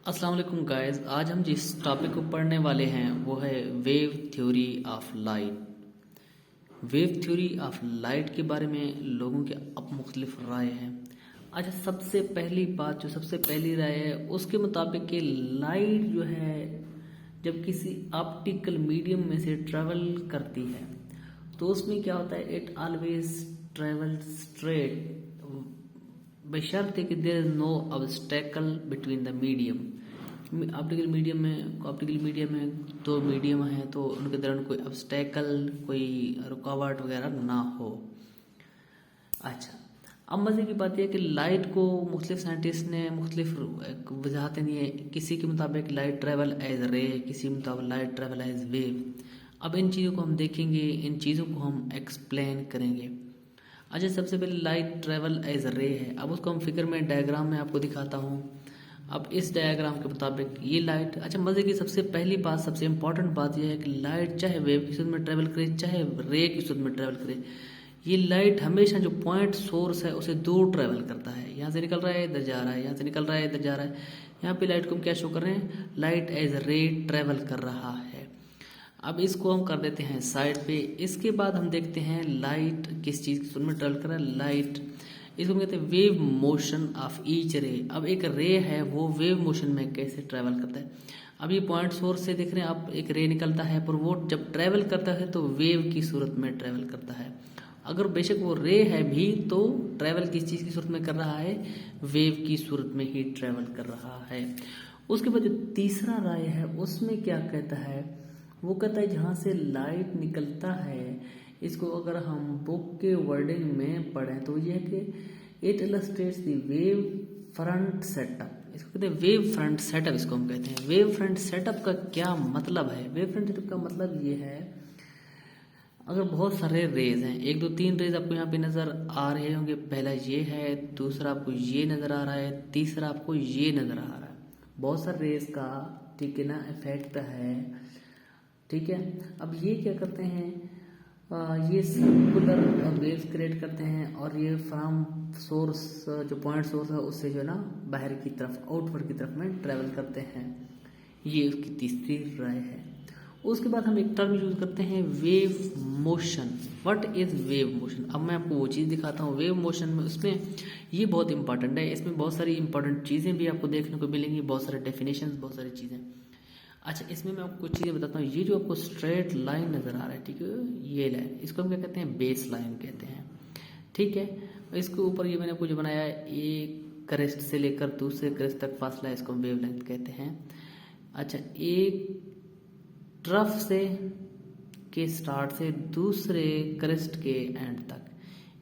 अस्सलाम वालेकुम गाइस। आज हम जिस टॉपिक को पढ़ने वाले हैं वो है wave theory of light. Wave theory of light के बारे में लोगों के अब मुख्तलिफ राय हैं। अच्छा, सबसे पहली बात जो सबसे पहली राय है उसके मुताबिक कि लाइट जो है जब किसी ऑप्टिकल मीडियम में से ट्रेवल करती है तो उसमें क्या होता है, इट ऑलवेज ट्रेवल स्ट्रेट बशर्ते कि there is no obstacle between the medium. Optical medium में दो मीडियम है तो उनके दौरान कोई ऑब्स्टेकल, कोई रुकावट वगैरह ना हो। अच्छा, अब मज़े की बात यह है कि लाइट को मुख्तलिफ साइंटिस्ट ने मुख्तलिफ वजाहतें दी हैं। किसी के मुताबिक लाइट ट्रेवल एज रे, किसी के मुताबिक लाइट ट्रेवल एज वेव। अब इन चीज़ों को हम देखेंगे, इन चीज़ों को हम एक्सप्लेन करेंगे। अच्छा, सबसे पहले लाइट ट्रेवल एज रे है। अब उसको हम फिगर में डायग्राम में आपको दिखाता हूँ। अब इस डायग्राम के मुताबिक ये लाइट, अच्छा मज़े की सबसे पहली बात, सबसे इंपॉर्टेंट बात यह है कि लाइट चाहे वेव की सूरत में ट्रेवल करे चाहे रे की सूरत में ट्रेवल करे, ये लाइट हमेशा जो पॉइंट सोर्स है उसे दूर ट्रेवल करता है। यहाँ से निकल रहा है इधर जा रहा है, यहाँ से निकल रहा है इधर जा रहा है। यहाँ पे लाइट को हम क्या शो कर रहे हैं, लाइट एज रे ट्रेवल कर रहा है। अब इसको हम कर देते हैं साइड पे। इसके बाद हम देखते हैं लाइट किस चीज़ की सूरत में ट्रेवल कर रहा है। लाइट, इसको हम कहते हैं वेव मोशन ऑफ ईच रे। अब एक रे है वो वेव मोशन में कैसे ट्रेवल करता है। अब ये पॉइंट सोर्स से देख रहे हैं आप, एक रे निकलता है पर वो जब ट्रेवल करता है तो वेव की सूरत में ट्रेवल करता है। अगर बेशक वो रे है भी तो ट्रेवल किस चीज़ की सूरत में कर रहा है, वेव की सूरत में ही ट्रेवल कर रहा है। उसके बाद जो तीसरा राय है उसमें क्या कहता है, वो कहता है जहाँ से लाइट निकलता है, इसको अगर हम बुक के वर्डिंग में पढ़ें तो यह है कि it illustrates the wave front setup. इसको कहते हैं वेव फ्रंट सेटअप, इसको हम कहते हैं। वेव फ्रंट सेटअप का क्या मतलब है? वेव फ्रंट सेटअप का मतलब ये है, अगर बहुत सारे रेज हैं, एक दो तीन रेज आपको यहाँ पे नज़र आ रहे होंगे। पहला ये है, दूसरा आपको ये नज़र आ रहा है, तीसरा आपको ये नज़र आ रहा है। बहुत सारे रेज का, ठीक है ना, इफेक्ट है, ठीक है। अब ये क्या करते हैं, ये सर्कुलर वेव्स क्रिएट करते हैं और ये फ्रॉम सोर्स, जो पॉइंट सोर्स है उससे जो है ना बाहर की तरफ, आउटवर्ड की तरफ में ट्रेवल करते हैं। ये उसकी तीसरी राय है। उसके बाद हम एक टर्म यूज करते हैं, wave motion. What is wave motion? अब मैं आपको वो चीज़ दिखाता हूँ वेव मोशन में। उसमें ये बहुत इंपॉर्टेंट है, इसमें बहुत सारी इंपॉर्टेंट चीज़ें भी आपको देखने को मिलेंगी, बहुत सारे डेफिनेशन, बहुत सारी चीज़ें। अच्छा, इसमें मैं आपको कुछ चीज़ें बताता हूँ। ये जो आपको स्ट्रेट लाइन नज़र आ रहा है, ठीक है, ये लाइन, इसको हम क्या कहते हैं, बेस लाइन कहते हैं, ठीक है। इसके ऊपर ये मैंने आपको जो बनाया है, एक क्रेस्ट से लेकर दूसरे क्रेस्ट तक फासला है, इसको हम वेव लेंथ कहते हैं। अच्छा, एक ट्रफ से के स्टार्ट से दूसरे क्रेस्ट के एंड तक,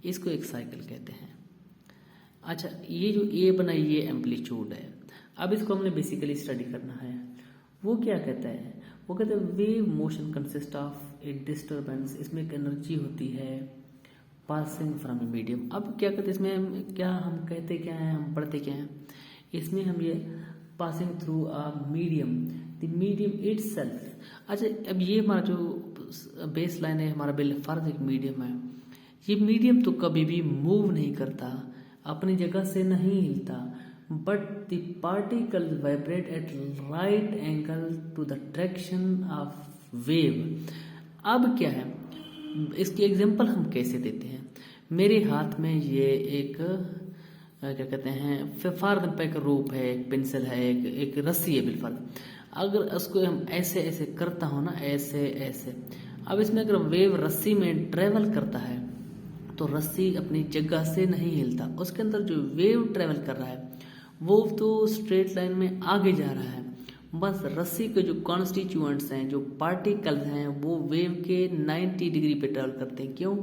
इसको एक साइकिल कहते हैं। अच्छा, ये जो ए बना ये एम्पलीट्यूड है। अब इसको हमने बेसिकली स्टडी करना है। वो क्या कहता है, वो कहता है wave motion consist of A disturbance. इसमें एक एनर्जी होती है पासिंग फ्रॉम ए मीडियम। अब क्या कहते हैं इसमें, हम कहते क्या हैं, हम पढ़ते क्या हैं इसमें, हम ये passing through a medium, the medium itself. अच्छा, अब ये हमारा जो बेस लाइन है, हमारा बिल फर्ज एक मीडियम है। ये मीडियम तो कभी भी मूव नहीं करता, अपनी जगह से नहीं हिलता, but the particle vibrate at right angle to the direction of wave. अब क्या है, इसकी एग्जांपल हम कैसे देते हैं। मेरे हाथ में ये एक क्या कहते हैं, फर्द का एक रूप है, एक पेंसिल है, एक रस्सी है बिलफर्द। अगर उसको हम ऐसे ऐसे करता हूँ ना, ऐसे ऐसे, अब इसमें अगर वेव रस्सी में ट्रेवल करता है तो रस्सी अपनी जगह से नहीं हिलता, उसके अंदर जो वेव ट्रेवल कर रहा है वो तो स्ट्रेट लाइन में आगे जा रहा है। बस रस्सी के जो कॉन्स्टिट्यूएंट्स हैं, जो पार्टिकल्स हैं, वो वेव के 90 डिग्री पे ट्रेवल करते हैं। क्यों?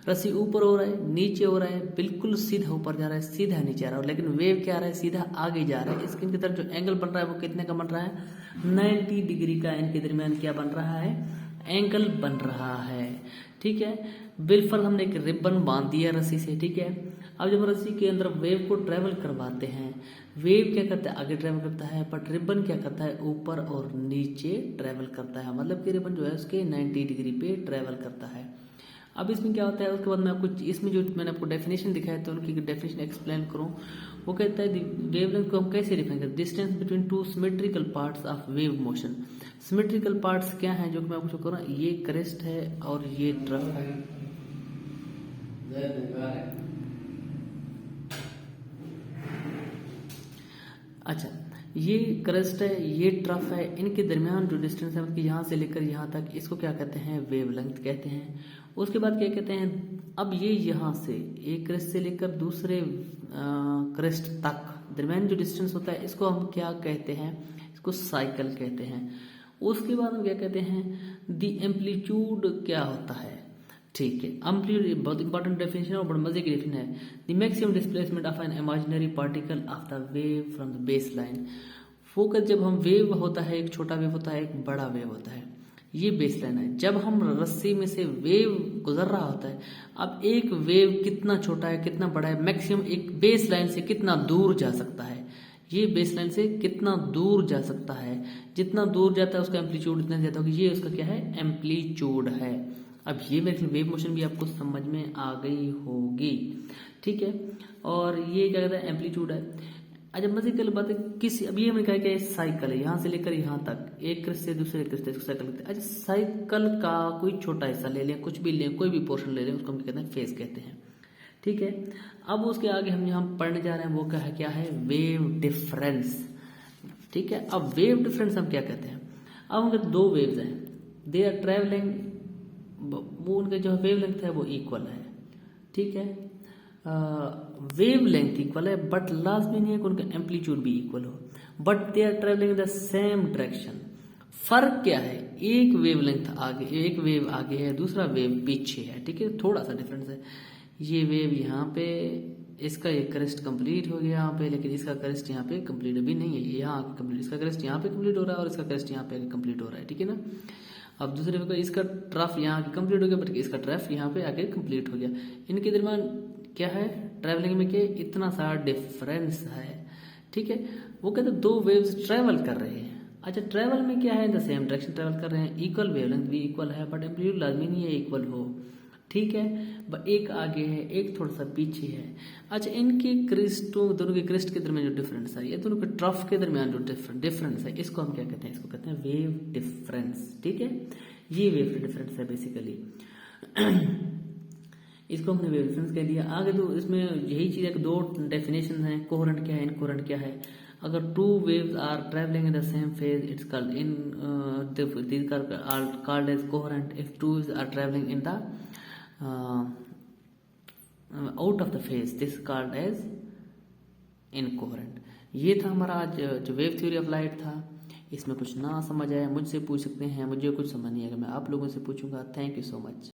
रस्सी ऊपर हो रहा है, नीचे हो रहा है, बिल्कुल सीधा ऊपर जा रहा है, सीधा नीचे आ रहा है, लेकिन वेव क्या आ रहा है, सीधा आगे जा रहा है। इसके इनकी तरफ जो एंगल बन रहा है वो कितने का बन रहा है, 90 डिग्री का इनके दरमियान क्या बन रहा है, एंगल बन रहा है, ठीक है। बिलफर्ज हमने एक रिबन बांध दिया रस्सी से, ठीक है। अब जब रस्सी के अंदर वेव को ट्रेवल करवाते हैं, वेव क्या करता है, आगे ट्रेवल करता है, बट रिबन क्या करता है, ऊपर और नीचे ट्रेवल करता है। मतलब कि रिबन जो है उसके 90 डिग्री पे ट्रेवल करता है। अब इसमें क्या होता है, उसके बाद मैं आपको इसमें जो मैंने आपको डेफिनेशन दिखाया तो उनकी डेफिनेशन एक्सप्लेन करूँ। वो कहता है वेवलेंथ को हम कैसे डिफाइन करते हैं, distance between two symmetrical parts of wave motion. Symmetrical parts क्या है, जो मैं आपको शो कर रहा हूँ, ये क्रेस्ट है और ये ट्रफ है। अच्छा, ये क्रेस्ट है, ये ट्रफ है, इनके दरमियान जो डिस्टेंस है, मतलब यहाँ से लेकर यहाँ तक, इसको क्या कहते हैं, वेवलेंथ कहते हैं। उसके बाद क्या कहते हैं, अब ये यहाँ से एक क्रेस्ट से लेकर दूसरे क्रेस्ट तक दरमियान जो डिस्टेंस होता है, इसको हम क्या कहते हैं, इसको साइकिल कहते हैं। उसके बाद हम क्या कहते हैं, द एम्पलीट्यूड क्या होता है, ठीक है। एम्पलीट्यूड बहुत इंपॉर्टेंट डेफिनेशन और बड़े मजे की डेफिनेशन है। The maximum displacement of an imaginary particle of the wave from the base line. Focus, जब हम वेव होता है, एक छोटा वेव होता है, एक बड़ा वेव होता है, ये बेस लाइन है। जब हम रस्सी में से वेव गुजर रहा होता है, अब एक वेव कितना छोटा है, कितना बड़ा है, मैक्सिमम एक बेस लाइन से कितना दूर जा सकता है, ये बेस लाइन से कितना दूर जा सकता है, जितना दूर जाता है उसका एम्पलीट्यूड इतना ज्यादा होगा, ये उसका क्या है, एम्पलीट्यूड है। अब ये मेरे वेव मोशन भी आपको समझ में आ गई होगी, ठीक है। और ये क्या कहता है, एम्पलीट्यूड है। अच्छा, मजे की बात है, किसी अभी हमने कहा कि साइकिल है, यहाँ से लेकर यहाँ तक, एक क्रेस्ट से दूसरे क्रेस्ट तक साइकिल कहते हैं। अच्छा, साइकिल का कोई छोटा हिस्सा ले लें, कुछ भी लें, कोई भी पोर्शन ले लें, उसको हम कहते हैं फेज कहते हैं, ठीक है। अब उसके आगे हम यहाँ पढ़ने जा रहे हैं, वो क्या है वेव डिफरेंस, ठीक है। अब वेव डिफरेंस हम क्या कहते हैं, अब उनके दो वेव्स हैं, दे आर ट्रेवलिंग, वो उनका जो वेव लेंथ है वो इक्वल है, ठीक है। वेव लेंथ इक्वल है, बट लाजमी नहीं है कि उनका एम्पलीट्यूड भी इक्वल हो, but they are travelling in the same direction. फर्क क्या है, एक वेव लेंथ आगे, एक वेव आगे है, दूसरा वेव पीछे है, ठीक है, थोड़ा सा डिफरेंस है। ये वेव यहाँ पे, इसका ये क्रेस्ट कंप्लीट हो गया यहाँ पे, लेकिन इसका क्रेस्ट यहाँ पे कंप्लीट अभी नहीं है, यहाँ कंप्लीट, इसका क्रेस्ट यहाँ पे कंप्लीट हो रहा है और इसका क्रेस्ट यहाँ पे कंप्लीट हो रहा है, ठीक है ना। अब दूसरे वेव का इसका ट्रफ यहाँ कंप्लीट हो गया, बट इसका ट्रफ यहाँ पे आके कंप्लीट हो गया। इनके दरमियान क्या है, ट्रैवलिंग में क्या इतना सारा डिफरेंस है, ठीक है। वो कहते हैं दो वेव्स ट्रैवल कर रहे हैं। अच्छा, ट्रैवल में क्या है, द सेम डायरेक्शन ट्रैवल कर रहे हैं, इक्वल वेवलेंथ भी इक्वल है, बट एम्पलीट्यूड लाजमी नहीं है इक्वल हो, ठीक है। एक आगे है, एक थोड़ा सा पीछे है। अच्छा, इनके क्रिस्टों, दोनों के क्रिस्ट के दरमियान जो डिफरेंस है, ये दोनों के ट्रफ के दरमियान जो डिफरेंस है, इसको हम क्या कहते हैं, इसको कहते हैं वेव डिफरेंस, ठीक है। ये वेव डिफरेंस है बेसिकली। इसको हमने वेव डिफरेंस कह दिया। आगे तो इसमें यही चीज है कि दो डेफिनेशन है, कोहेरेंट क्या है, इनकोहेरेंट क्या है। अगर two waves are travelling in the same phase, it's called in these are called as coherent. If two waves are travelling in the out of the phase, this called as incoherent. ये था हमारा आज जो wave theory of light था। इसमें कुछ ना समझ आया मुझसे पूछ सकते हैं, मुझे कुछ समझ नहीं आएगा मैं आप लोगों से पूछूंगा। Thank you so much.